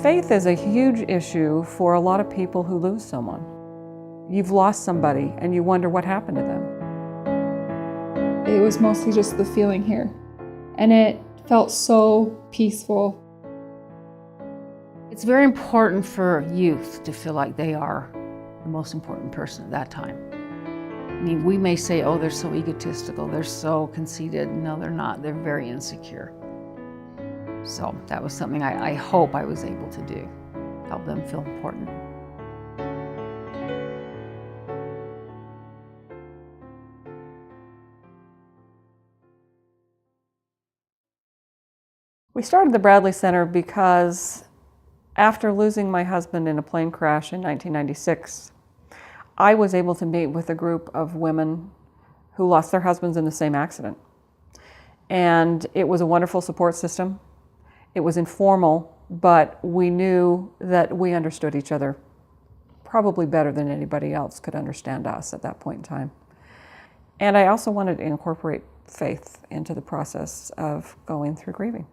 Faith is a huge issue for a lot of people who lose someone. You've lost somebody and you wonder what happened to them. It was mostly just the feeling here, and it felt so peaceful. It's very important for youth to feel like they are the most important person at that time. I mean, we may say, oh, they're so egotistical, they're so conceited. No, they're not. They're very insecure. So that was something I hope I was able to do, help them feel important. We started the Bradley Center because after losing my husband in a plane crash in 1996, I was able to meet with a group of women who lost their husbands in the same accident. And it was a wonderful support system. It was informal, but we knew that we understood each other probably better than anybody else could understand us at that point in time. And I also wanted to incorporate faith into the process of going through grieving.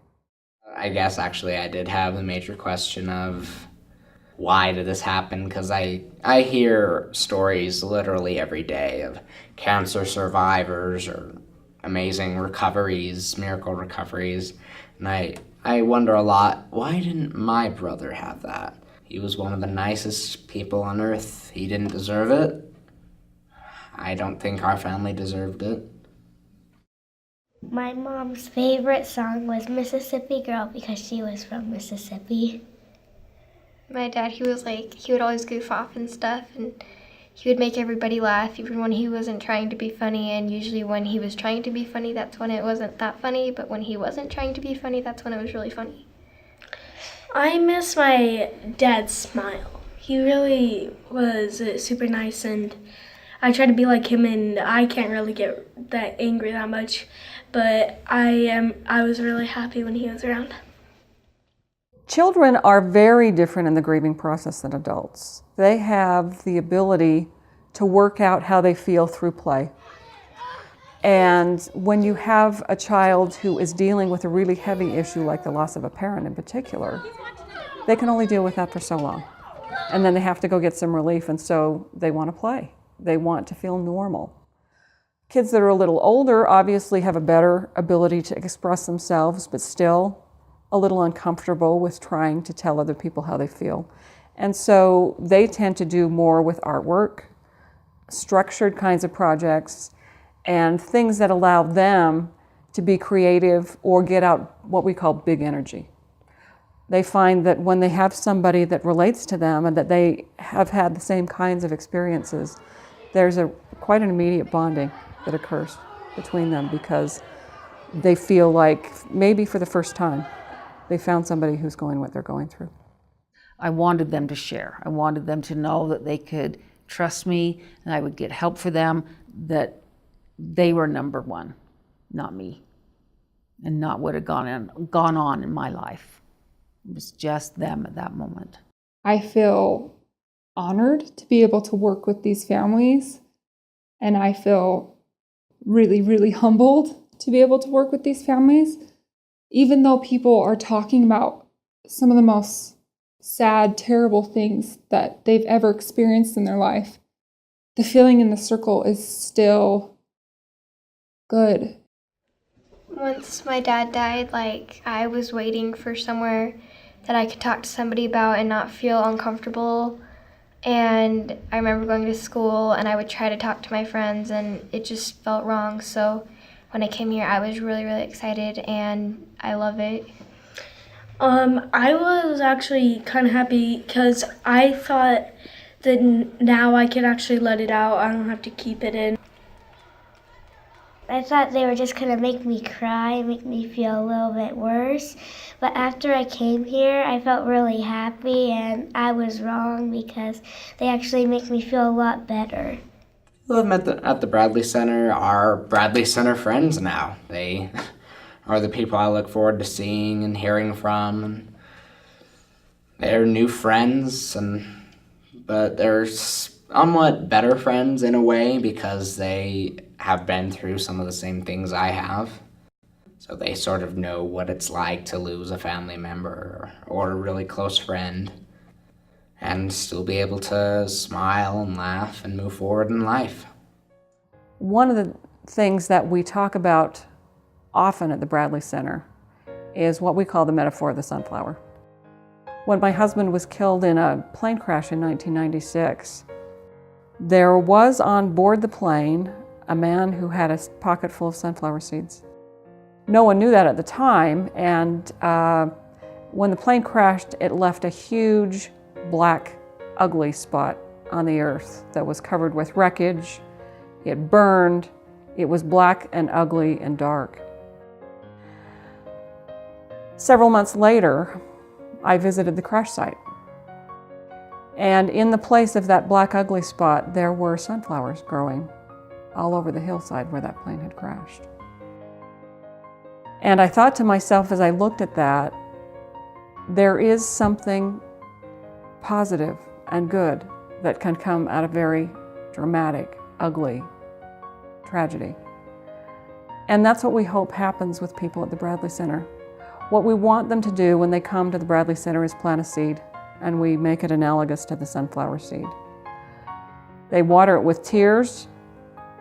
I guess actually I did have the major question of why did this happen? Because I hear stories literally every day of cancer survivors or amazing recoveries, miracle recoveries, and I wonder a lot, why didn't my brother have that? He was one of the nicest people on earth. He didn't deserve it. I don't think our family deserved it. My mom's favorite song was Mississippi Girl because she was from Mississippi. My dad, he would always goof off and stuff, and he would make everybody laugh even when he wasn't trying to be funny, and usually when he was trying to be funny, that's when it wasn't that funny, but when he wasn't trying to be funny, that's when it was really funny. I miss my dad's smile. He really was super nice, and I try to be like him, and I can't really get that angry that much, but I was really happy when he was around. Children are very different in the grieving process than adults. They have the ability to work out how they feel through play. And when you have a child who is dealing with a really heavy issue like the loss of a parent in particular, they can only deal with that for so long. And then they have to go get some relief, and so they want to play. They want to feel normal. Kids that are a little older obviously have a better ability to express themselves, but still a little uncomfortable with trying to tell other people how they feel. And so they tend to do more with artwork, structured kinds of projects, and things that allow them to be creative or get out what we call big energy. They find that when they have somebody that relates to them and that they have had the same kinds of experiences, there's quite an immediate bonding that occurs between them because they feel like maybe for the first time they found somebody who's going what they're going through. I wanted them to share. I wanted them to know that they could trust me and I would get help for them, that they were number one, not me, and not what had gone on in my life. It was just them at that moment. I feel honored to be able to work with these families, and I feel really, really humbled to be able to work with these families. Even though people are talking about some of the most sad, terrible things that they've ever experienced in their life, the feeling in the circle is still good. Once my dad died, I was waiting for somewhere that I could talk to somebody about and not feel uncomfortable. And I remember going to school and I would try to talk to my friends and it just felt wrong. So when I came here, I was really, really excited and I love it. I was actually kind of happy because I thought that now I can actually let it out. I don't have to keep it in. I thought they were just going to make me cry, make me feel a little bit worse. But after I came here, I felt really happy, and I was wrong because they actually make me feel a lot better. Who I've met at the Bradley Center are Bradley Center friends now. They are the people I look forward to seeing and hearing from. And they're new friends, but they're somewhat better friends in a way because they have been through some of the same things I have. So they sort of know what it's like to lose a family member or a really close friend and still be able to smile and laugh and move forward in life. One of the things that we talk about often at the Bradley Center is what we call the metaphor of the sunflower. When my husband was killed in a plane crash in 1996, there was on board the plane a man who had a pocket full of sunflower seeds. No one knew that at the time, and when the plane crashed, it left a huge, black, ugly spot on the earth that was covered with wreckage. It burned. It was black and ugly and dark. Several months later, I visited the crash site. And in the place of that black, ugly spot, there were sunflowers growing all over the hillside where that plane had crashed. And I thought to myself as I looked at that, there is something positive and good that can come out of very dramatic, ugly tragedy. And that's what we hope happens with people at the Bradley Center. What we want them to do when they come to the Bradley Center is plant a seed, and we make it analogous to the sunflower seed. They water it with tears,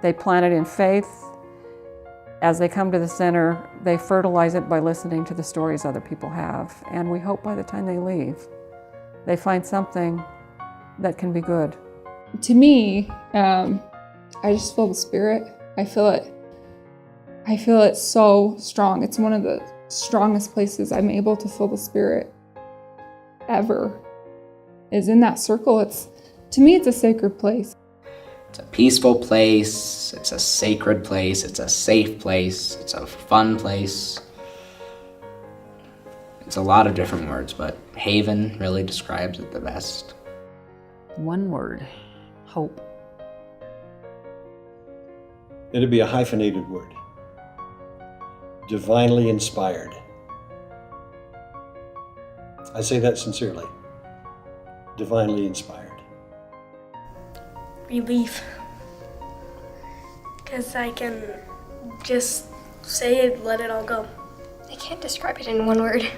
they plant it in faith. As they come to the center, they fertilize it by listening to the stories other people have, and we hope by the time they leave, they find something that can be good. To me, I just feel the spirit. I feel it. I feel it so strong. It's one of the strongest places I'm able to feel the spirit ever, is in that circle. To me, it's a sacred place. It's a peaceful place, it's a sacred place, it's a safe place, it's a fun place. It's a lot of different words, but Haven really describes it the best. One word, hope. It'd be a hyphenated word. Divinely inspired. I say that sincerely. Divinely inspired. Relief. Because I can just say it, let it all go. I can't describe it in one word.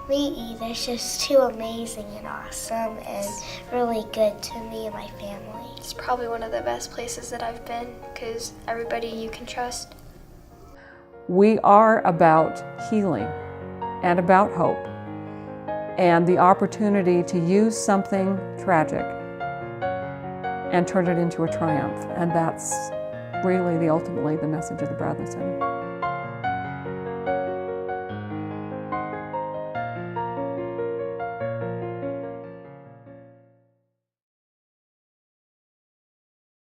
Me either. It's just too amazing and awesome and really good to me and my family. It's probably one of the best places that I've been because everybody you can trust. We are about healing and about hope and the opportunity to use something tragic and turn it into a triumph. And that's really ultimately the message of the Bradley Center.